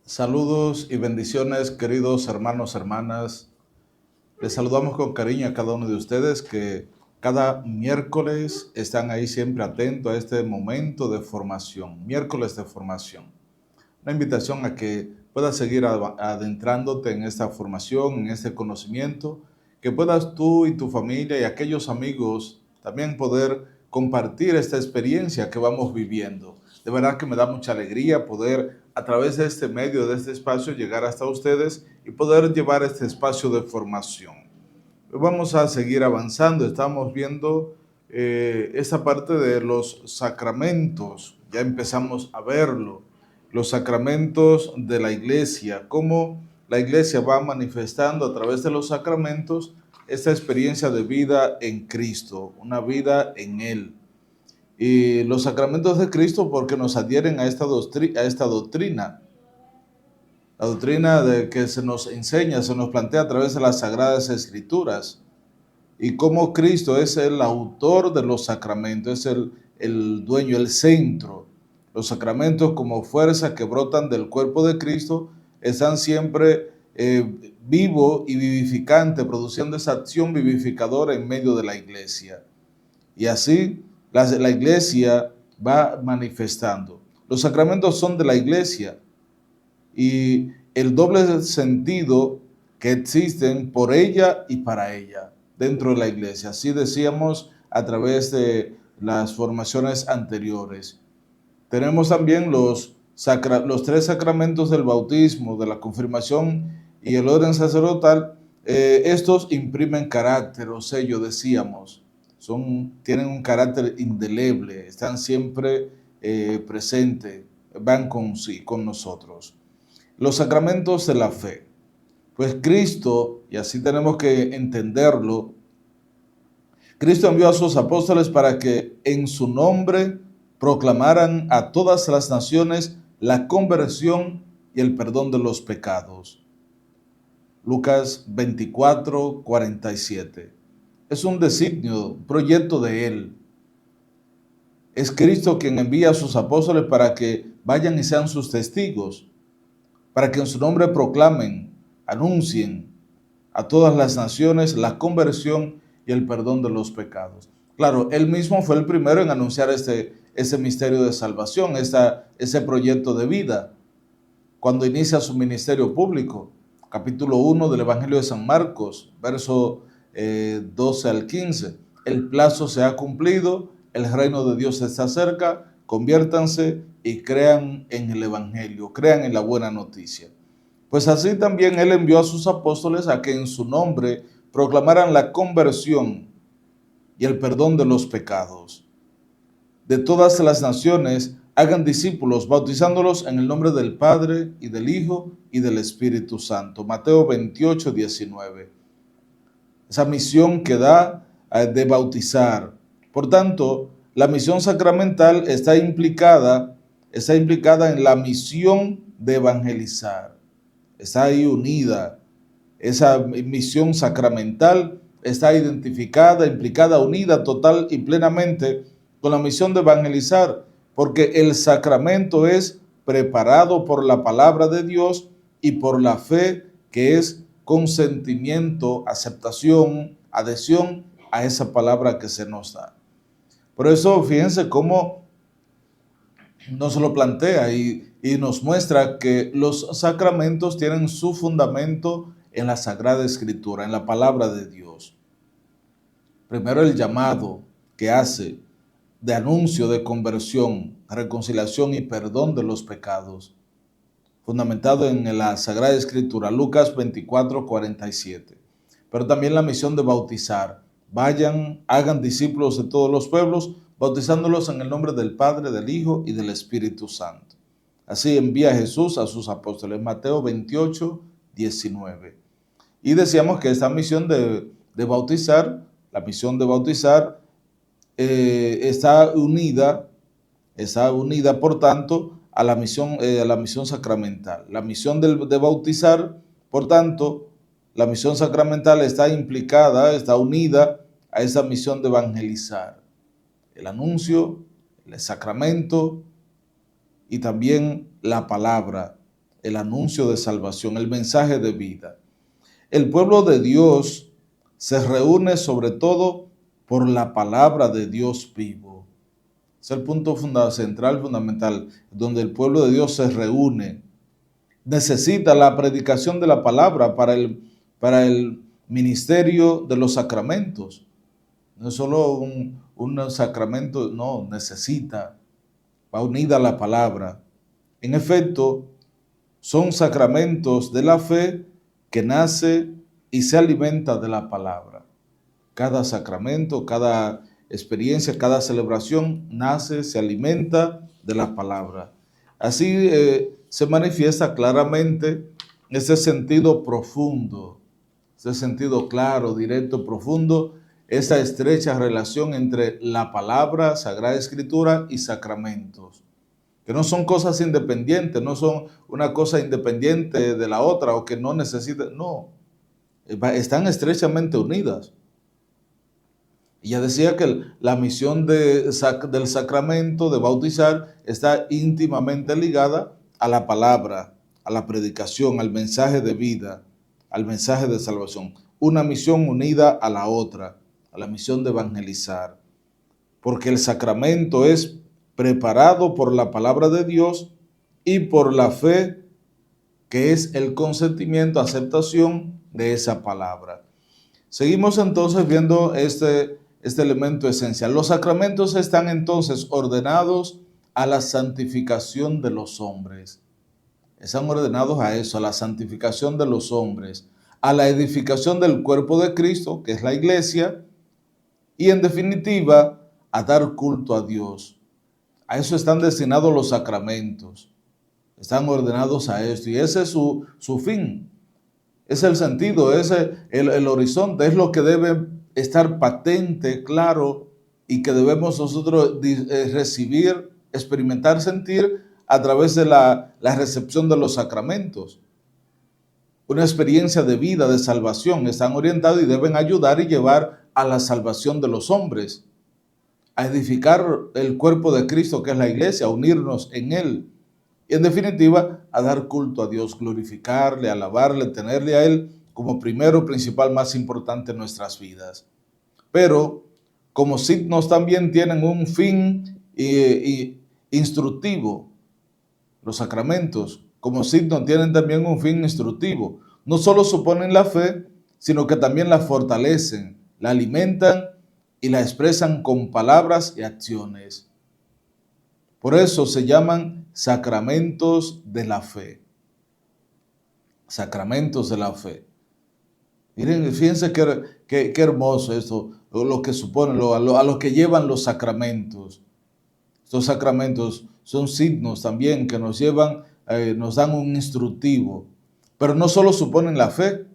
Saludos y bendiciones, queridos hermanos, hermanas. Les saludamos con cariño a cada uno de ustedes que cada miércoles están ahí siempre atentos a este momento de formación, miércoles de formación. Una invitación a que puedas seguir adentrándote en esta formación, en este conocimiento, que puedas tú y tu familia y aquellos amigos también poder compartir esta experiencia que vamos viviendo. De verdad que me da mucha alegría poder a través de este medio, de este espacio, llegar hasta ustedes y poder llevar este espacio de formación. Vamos a seguir avanzando, estamos viendo esta parte de los sacramentos, ya empezamos a verlo, los sacramentos de la iglesia, cómo la iglesia va manifestando a través de los sacramentos esta experiencia de vida en Cristo, una vida en Él. Y los sacramentos de Cristo porque nos adhieren a esta doctrina. La doctrina de que se nos enseña, se nos plantea a través de las Sagradas Escrituras y cómo Cristo es el autor de los sacramentos, es el dueño, el centro. Los sacramentos como fuerza que brotan del cuerpo de Cristo están siempre vivo y vivificante, produciendo esa acción vivificadora en medio de la iglesia. Y así la iglesia va manifestando. Los sacramentos son de la iglesia y el doble sentido que existen por ella y para ella dentro de la iglesia. Así decíamos a través de las formaciones anteriores. Tenemos también los tres sacramentos del bautismo, de la confirmación y el orden sacerdotal. Estos imprimen carácter o sello, decíamos. Tienen un carácter indeleble, están siempre presentes, van con nosotros. Los sacramentos de la fe. Pues Cristo, y así tenemos que entenderlo, Cristo envió a sus apóstoles para que en su nombre proclamaran a todas las naciones la conversión y el perdón de los pecados. Lucas 24, 47. Es un designio, un proyecto de Él. Es Cristo quien envía a sus apóstoles para que vayan y sean sus testigos, para que en su nombre proclamen, anuncien a todas las naciones la conversión y el perdón de los pecados. Claro, él mismo fue el primero en anunciar ese misterio de salvación, ese proyecto de vida, cuando inicia su ministerio público. Capítulo 1 del Evangelio de San Marcos, verso 12 al 15. El plazo se ha cumplido, el reino de Dios está cerca, conviértanse y crean en el Evangelio, crean en la buena noticia. Pues así también Él envió a sus apóstoles a que en su nombre proclamaran la conversión y el perdón de los pecados. De todas las naciones hagan discípulos, bautizándolos en el nombre del Padre y del Hijo y del Espíritu Santo. Mateo 28, 19. Esa misión que da de bautizar. Por tanto, la misión sacramental está implicada en la misión de evangelizar. Está ahí unida. Esa misión sacramental está identificada, implicada, unida total y plenamente con la misión de evangelizar, porque el sacramento es preparado por la palabra de Dios y por la fe, que es consentimiento, aceptación, adhesión a esa palabra que se nos da. Por eso, fíjense cómo nos lo plantea y nos muestra que los sacramentos tienen su fundamento en la Sagrada Escritura, en la palabra de Dios. Primero el llamado que hace de anuncio de conversión, reconciliación y perdón de los pecados, fundamentado en la Sagrada Escritura, Lucas 24, 47. Pero también la misión de bautizar. Vayan, hagan discípulos de todos los pueblos, bautizándolos en el nombre del Padre, del Hijo y del Espíritu Santo. Así envía Jesús a sus apóstoles, Mateo 28, 19. Y decíamos que esta misión de bautizar, la misión de bautizar está unida, por tanto, a la misión sacramental. La misión de bautizar, por tanto, la misión sacramental está implicada, está unida a esa misión de evangelizar. El anuncio, el sacramento y también la palabra. el anuncio de salvación, el mensaje de vida. El pueblo de Dios se reúne sobre todo por la palabra de Dios vivo. Es el punto central, fundamental, donde el pueblo de Dios se reúne. Necesita la predicación de la palabra para el ministerio de los sacramentos. No es solo un sacramento, no, necesita, va unida a la palabra. En efecto, son sacramentos de la fe que nace y se alimenta de la palabra. Cada sacramento, cada experiencia, cada celebración nace, se alimenta de la palabra. Así se manifiesta claramente ese sentido profundo, ese sentido claro, directo, profundo, esa estrecha relación entre la palabra, Sagrada Escritura y sacramentos, que no son cosas independientes, no son una cosa independiente de la otra o que no necesitan, no, están estrechamente unidas. Y ya decía que la misión del sacramento de bautizar está íntimamente ligada a la palabra, a la predicación, al mensaje de vida, al mensaje de salvación. Una misión unida a la otra, a la misión de evangelizar. Porque el sacramento es preparado por la palabra de Dios y por la fe, que es el consentimiento, aceptación de esa palabra. Seguimos entonces viendo este elemento esencial. Los sacramentos están entonces ordenados a la santificación de los hombres. Están ordenados a eso, a la santificación de los hombres, a la edificación del cuerpo de Cristo, que es la iglesia, y en definitiva, a dar culto a Dios. A eso están destinados los sacramentos. Están ordenados a esto y ese es su fin. Es el sentido, es el horizonte, es lo que debe estar patente, claro, y que debemos nosotros recibir, experimentar, sentir a través de la recepción de los sacramentos. Una experiencia de vida, de salvación, están orientados y deben ayudar y llevar a la salvación de los hombres, a edificar el cuerpo de Cristo, que es la iglesia, a unirnos en él. Y en definitiva, a dar culto a Dios, glorificarle, alabarle, tenerle a Él como primero, principal, más importante en nuestras vidas. Pero como signos también tienen un fin instructivo. Los sacramentos como signos tienen también un fin instructivo. No solo suponen la fe, sino que también la fortalecen, la alimentan y la expresan con palabras y acciones. Por eso se llaman sacramentos de la fe. Sacramentos de la fe. Miren, fíjense qué hermoso esto, lo que suponen, a lo que llevan los sacramentos. Estos sacramentos son signos también que nos llevan, nos dan un instructivo. Pero no solo suponen la fe,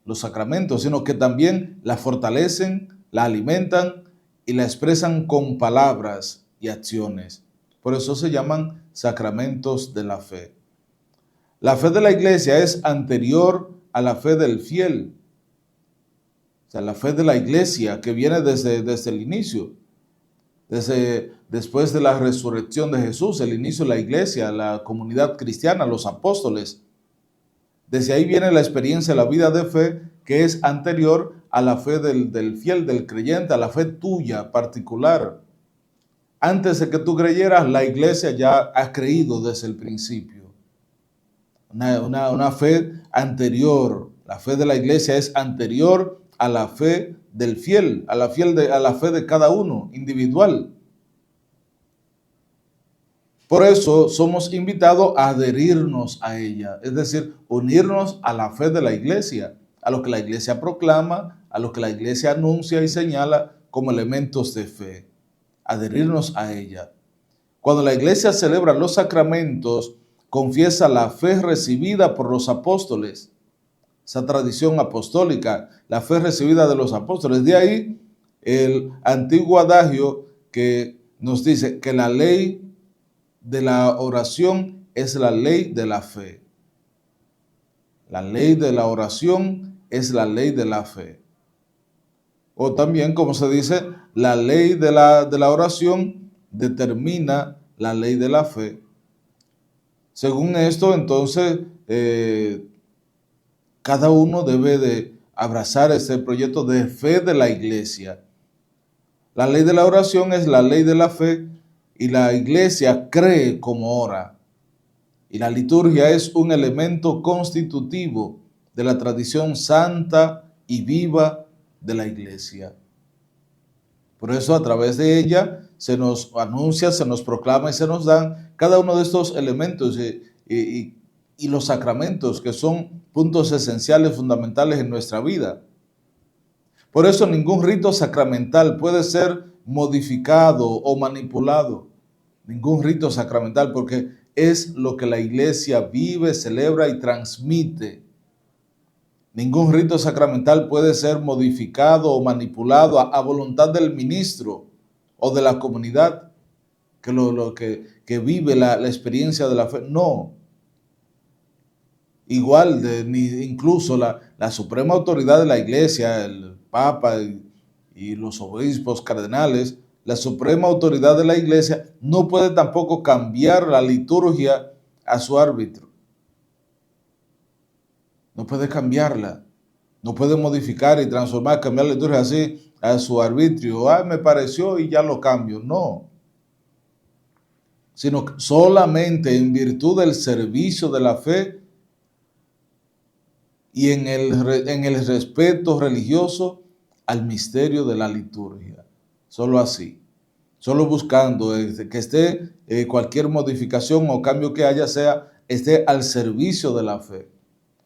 los sacramentos, sino que también la fortalecen, la alimentan y la expresan con palabras y acciones. Por eso se llaman sacramentos de la fe. La fe de la iglesia es anterior a la fe del fiel. O sea, la fe de la iglesia que viene desde el inicio. Después de la resurrección de Jesús, el inicio de la iglesia, la comunidad cristiana, los apóstoles. Desde ahí viene la experiencia, la vida de fe que es anterior a la fe del fiel, del creyente, a la fe tuya particular. Antes de que tú creyeras, la iglesia ya ha creído desde el principio. Una fe anterior. La fe de la iglesia es anterior a la fe del fiel, a la fe de cada uno, individual. Por eso somos invitados a adherirnos a ella, es decir, unirnos a la fe de la iglesia, a lo que la iglesia proclama, a lo que la iglesia anuncia y señala como elementos de fe. Adherirnos a ella. Cuando la iglesia celebra los sacramentos, confiesa la fe recibida por los apóstoles, esa tradición apostólica, la fe recibida de los apóstoles. De ahí el antiguo adagio que nos dice que la ley de la oración es la ley de la fe. La ley de la oración es la ley de la fe. O también, como se dice, la ley de la oración determina la ley de la fe. Según esto, entonces, cada uno debe de abrazar este proyecto de fe de la iglesia. La ley de la oración es la ley de la fe y la iglesia cree como ora. Y la liturgia es un elemento constitutivo de la tradición santa y viva de la iglesia. Por eso a través de ella se nos anuncia, se nos proclama y se nos dan cada uno de estos elementos y los sacramentos que son puntos esenciales, fundamentales en nuestra vida. Por eso ningún rito sacramental puede ser modificado o manipulado. Ningún rito sacramental, porque es lo que la iglesia vive, celebra y transmite. Ningún rito sacramental puede ser modificado o manipulado a voluntad del ministro o de la comunidad que vive la experiencia de la fe. No. Igual, incluso la suprema autoridad de la iglesia, el Papa y los obispos cardenales, la suprema autoridad de la iglesia no puede tampoco cambiar la liturgia a su árbitro. No puede cambiarla. No puede modificar y transformar, cambiar la liturgia así a su arbitrio. Me pareció y ya lo cambio. No. Sino solamente en virtud del servicio de la fe y en el respeto religioso al misterio de la liturgia. Solo así. Solo buscando que esté cualquier modificación o cambio que haya esté al servicio de la fe,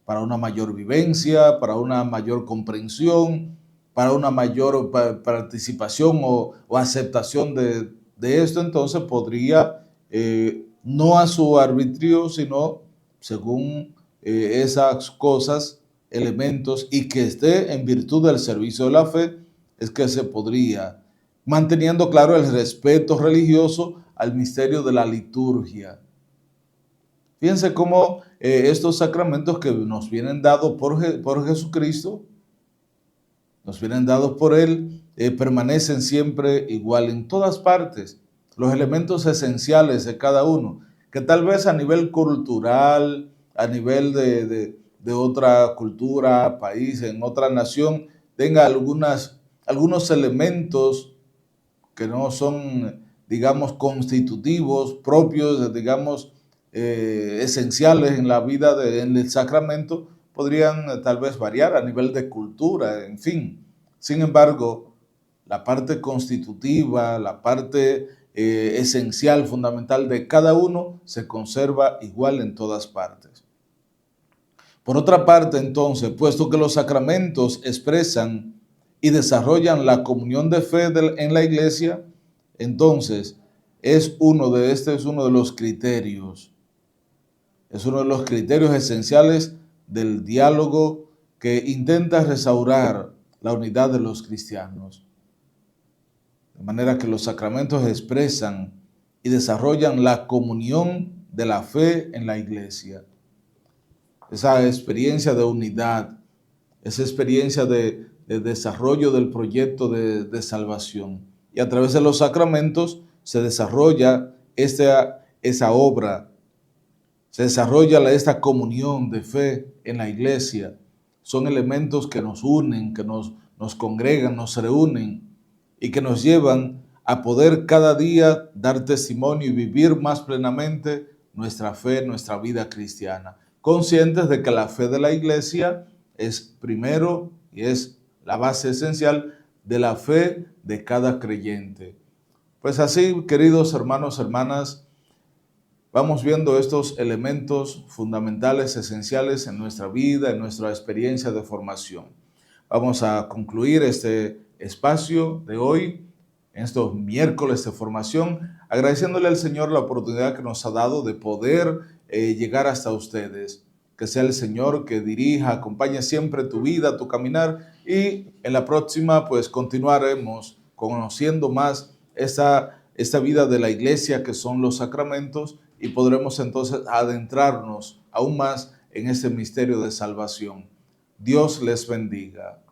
para una mayor vivencia, para una mayor comprensión, para una mayor participación o aceptación de esto. Entonces podría, no a su arbitrio, sino según esas cosas, elementos, y que esté en virtud del servicio de la fe, es que se podría, manteniendo claro el respeto religioso al misterio de la liturgia. Fíjense cómo estos sacramentos que nos vienen dados por Jesucristo, nos vienen dados por Él, permanecen siempre igual en todas partes. Los elementos esenciales de cada uno, que tal vez a nivel cultural, a nivel de otra cultura, país, en otra nación, tenga algunos elementos que no son, digamos, constitutivos, propios, digamos, esenciales en la vida, en el sacramento, podrían tal vez variar a nivel de cultura, en fin. Sin embargo, la parte constitutiva, la parte esencial, fundamental de cada uno, se conserva igual en todas partes. Por otra parte, entonces, puesto que los sacramentos expresan y desarrollan la comunión de fe en la iglesia, entonces es uno de los criterios. Es uno de los criterios esenciales del diálogo que intenta restaurar la unidad de los cristianos. De manera que los sacramentos expresan y desarrollan la comunión de la fe en la iglesia. Esa experiencia de unidad, esa experiencia de desarrollo del proyecto de salvación. Y a través de los sacramentos se desarrolla esa obra, se desarrolla esta comunión de fe en la iglesia. Son elementos que nos unen, que nos congregan, nos reúnen y que nos llevan a poder cada día dar testimonio y vivir más plenamente nuestra fe, nuestra vida cristiana. Conscientes de que la fe de la iglesia es primero y es la base esencial de la fe de cada creyente. Pues así, queridos hermanos, hermanas, vamos viendo estos elementos fundamentales, esenciales en nuestra vida, en nuestra experiencia de formación. Vamos a concluir este espacio de hoy, en estos miércoles de formación, agradeciéndole al Señor la oportunidad que nos ha dado de poder llegar hasta ustedes. Que sea el Señor que dirija, acompañe siempre tu vida, tu caminar, y en la próxima pues continuaremos conociendo más esta vida de la iglesia que son los sacramentos, y podremos entonces adentrarnos aún más en ese misterio de salvación. Dios les bendiga.